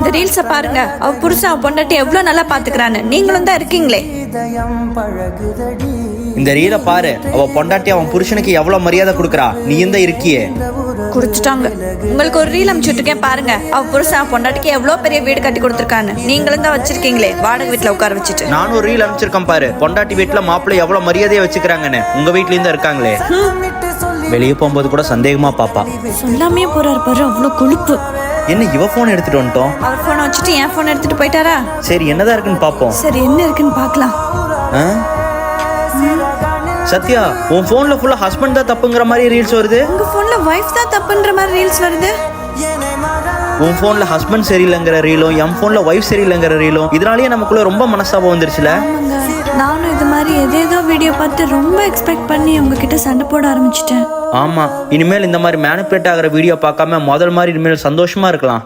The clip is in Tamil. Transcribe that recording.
இந்த ரீல்ஸ பாருங்க. அவ புருஷன் அவ பொண்டாட்டி எவ்வளவு நல்லா பாத்துக்கிறான்னு. நீங்களும் தான் இருக்கீங்களே. இந்த ரீலை பாரு. அவ பொண்டாட்டி அவன் புருஷனுக்கு எவ்வளவு மரியாதை கொடுக்கறா. நீ இந்த இருக்கியே. குடிச்சிட்டாங்க. உங்களுக்கு ஒரு ரீல் அனுப்பிச்சுட்டுருக்கேன் பாருங்க. அவ புருஷன் அவ பொண்டாட்டிக்கு எவ்வளவு பெரிய வீடு கட்டி கொடுத்துருக்கான்னு. நீங்களும் தான் வச்சிருக்கீங்களே வாடகை வீட்டுல உட்கார வச்சுட்டு. நானும் ஒரு ரீல் அனுப்பிச்சிருக்கேன் பாரு. பொண்டாட்டி வீட்டுல மாப்பிள்ளை எவ்வளவு மரியாதையை வச்சுக்கிறாங்கன்னு. உங்க வீட்லயும் தான் இருக்காங்களே. வெளியே போகும்போது கூட சந்தேகமா பாப்பா. சொல்லாமே போறாரு பாரு. அவ்வளவு கொழுப்பு. என்ன இவ போன் எடுத்துட்டு வந்துட்டோம். அவர் போனை வச்சுட்டு என் போன் எடுத்துட்டு போயிட்டாரா? சரி என்னதான் இருக்குன்னு பாப்போம். சரி என்ன இருக்குன்னு பாக்கலாம். சத்யா, உன் போன்ல ஃபுல்லா ஹஸ்பண்ட் தான் தப்புங்கிற மாதிரி ரீல்ஸ் வருது. உங்க போன்ல வைஃப் தான் தப்புன்ற மாதிரி ரீல்ஸ் வருது. உன் போன்ல ஹஸ்பண்ட் சரியில்லைங்கிற ரீலும் என் போன்ல வைஃப் சரியில்லைங்கிற ரீலும். இதனாலேயே நமக்குள்ள ரொம்ப மனஸ்தாபம் வந்துருச்சுல. நானும் இது மாதிரி ஏதேதோ வீடியோ பார்த்து ரொம்ப எக்ஸ்பெக்ட் பண்ணி உங்ககிட்ட சண்டை போட ஆரம்பிச்சிட்டேன். ஆமா, இனிமேல் இந்த மாதிரி மேனிபுலேட் ஆகிற வீடியோ பார்க்காம முதல் மாதிரி இனிமேல் சந்தோஷமா இருக்கலாம்.